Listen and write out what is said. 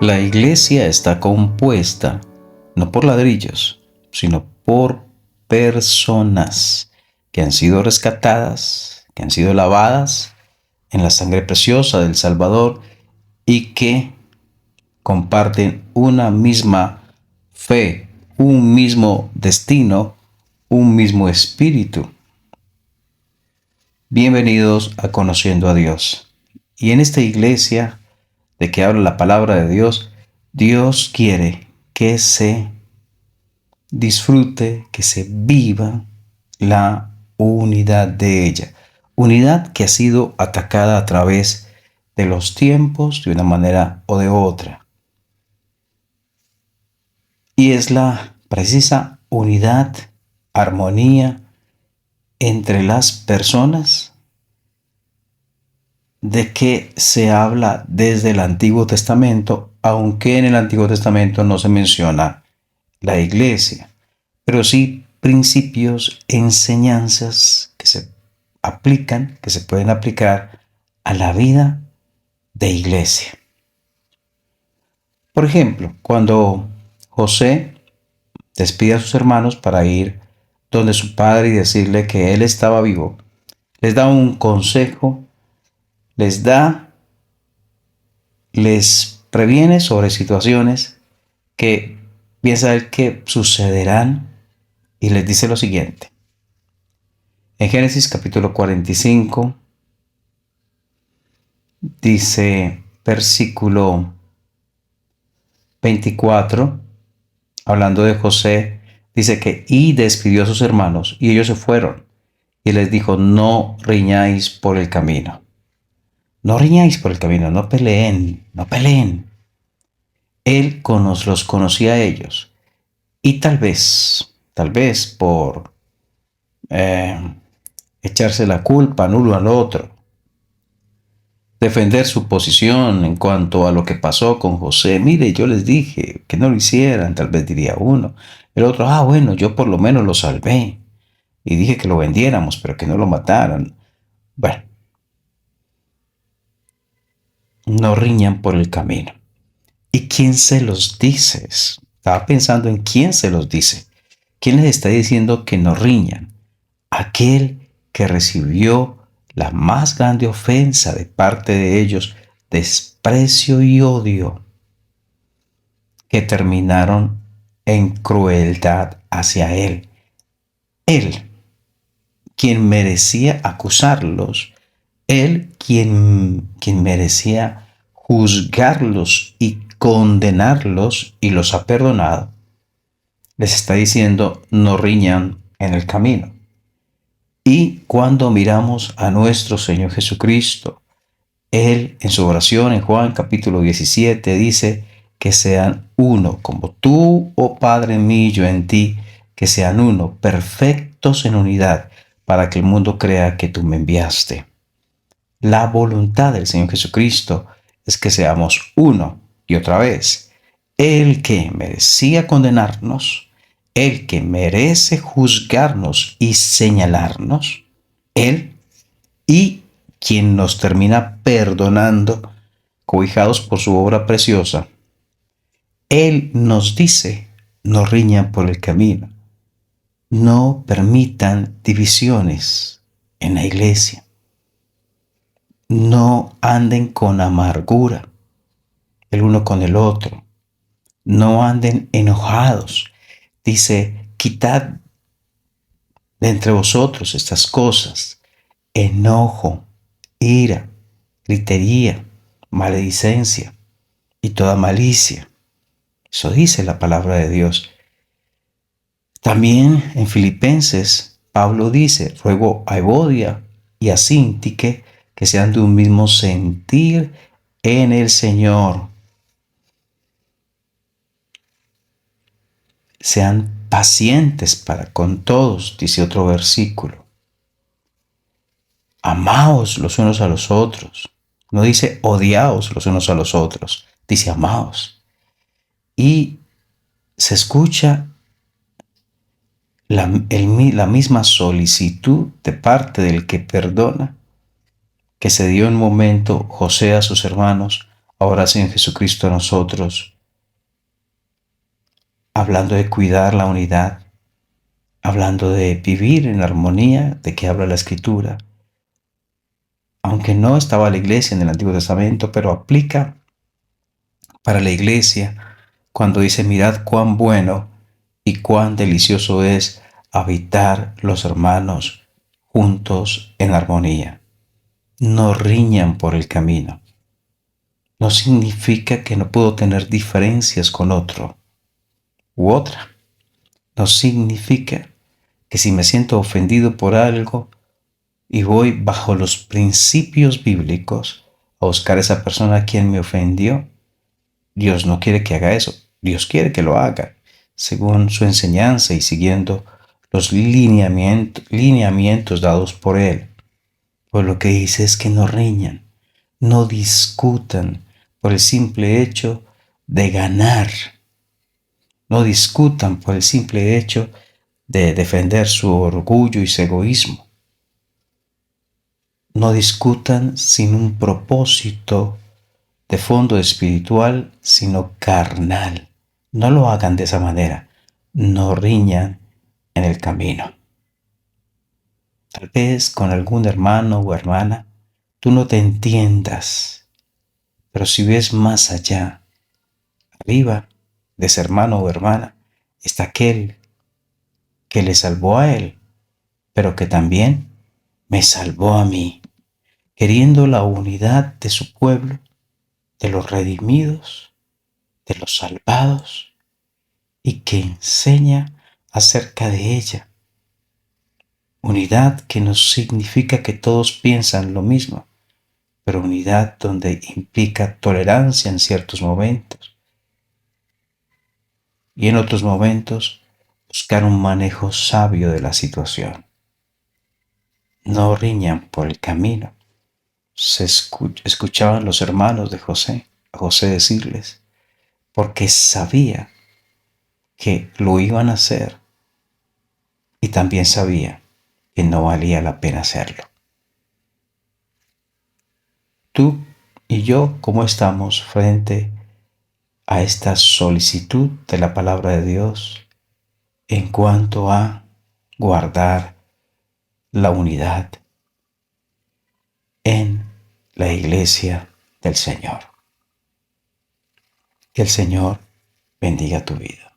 La iglesia está compuesta no por ladrillos, sino por personas que han sido rescatadas, que han sido lavadas en la sangre preciosa del Salvador y que comparten una misma fe, un mismo destino, un mismo espíritu. Bienvenidos a Conociendo a Dios. Y en esta iglesia de que habla la palabra de Dios, Dios quiere que se disfrute, que se viva la unidad de ella. Unidad que ha sido atacada a través de los tiempos de una manera o de otra. Y es la precisa unidad, armonía entre las personas de que se habla desde el Antiguo Testamento, aunque en el Antiguo Testamento no se menciona la iglesia, pero sí principios, enseñanzas que se aplican, que se pueden aplicar a la vida de iglesia. Por ejemplo, cuando José despide a sus hermanos para ir donde su padre y decirle que él estaba vivo, les da un consejo, les previene sobre situaciones que piensa él que sucederán y les dice lo siguiente. En Génesis capítulo 45 dice versículo 24, hablando de José, dice que y despidió a sus hermanos y ellos se fueron y les dijo, no riñáis por el camino. No riñáis por el camino, no peleen, no peleen. Él los conocía a ellos y tal vez por echarse la culpa al uno al otro, defender su posición en cuanto a lo que pasó con José. Mire, yo les dije que no lo hicieran, tal vez diría uno. El otro, bueno, yo por lo menos lo salvé y dije que lo vendiéramos, pero que no lo mataran. Bueno, no riñan por el camino. ¿Y quién se los dice? Estaba pensando en quién se los dice. ¿Quién les está diciendo que no riñan? Aquel que recibió la más grande ofensa de parte de ellos, desprecio y odio, que terminaron en crueldad hacia él. Él, quien merecía acusarlos, él quien merecía juzgarlos y condenarlos y los ha perdonado, les está diciendo no riñan en el camino. Y cuando miramos a nuestro Señor Jesucristo, Él en su oración en Juan capítulo 17 dice que sean uno, como tú, oh Padre en mí, yo en ti, que sean uno, perfectos en unidad, para que el mundo crea que tú me enviaste. La voluntad del Señor Jesucristo es que seamos uno. Y otra vez, el que merecía condenarnos, el que merece juzgarnos y señalarnos, Él, y quien nos termina perdonando, cobijados por su obra preciosa, Él nos dice, no riñan por el camino, no permitan divisiones en la iglesia, no anden con amargura el uno con el otro, no anden enojados. Dice, quitad de entre vosotros estas cosas, enojo, ira, gritería, maledicencia y toda malicia. Eso dice la palabra de Dios. También en Filipenses, Pablo dice, ruego a Evodia y a Síntique que sean de un mismo sentir en el Señor. Sean pacientes para con todos, dice otro versículo. Amaos los unos a los otros. No dice odiaos los unos a los otros, dice amaos. Y se escucha la misma solicitud de parte del que perdona que se dio en un momento José a sus hermanos Ahora, Señor Jesucristo, nosotros, hablando de cuidar la unidad, hablando de vivir en armonía, de que habla la Escritura, aunque no estaba la iglesia en el Antiguo Testamento, pero aplica para la iglesia cuando dice, mirad cuán bueno y cuán delicioso es habitar los hermanos juntos en armonía. No riñan por el camino. No significa que no puedo tener diferencias con otro u otra. No significa que si me siento ofendido por algo y voy bajo los principios bíblicos a buscar a esa persona a quien me ofendió, Dios no quiere que haga eso. Dios quiere que lo haga según su enseñanza y siguiendo los lineamientos dados por Él. Pues lo que dice es que no riñan, no discutan por el simple hecho de ganar. No discutan por el simple hecho de defender su orgullo y su egoísmo. No discutan sin un propósito de fondo espiritual, sino carnal. No lo hagan de esa manera. No riñan en el camino. Tal vez con algún hermano o hermana tú no te entiendas, pero si ves más allá, arriba de ese hermano o hermana, está aquel que le salvó a él, pero que también me salvó a mí, queriendo la unidad de su pueblo, de los redimidos, de los salvados, y que enseña acerca de ella. Unidad que no significa que todos piensan lo mismo, pero unidad donde implica tolerancia en ciertos momentos y en otros momentos buscar un manejo sabio de la situación. No riñan por el camino. Escuchaban los hermanos de José, a José decirles, porque sabía que lo iban a hacer y también sabía que no valía la pena hacerlo. Tú y yo, ¿cómo estamos frente a esta solicitud de la palabra de Dios en cuanto a guardar la unidad en la iglesia del Señor? Que el Señor bendiga tu vida.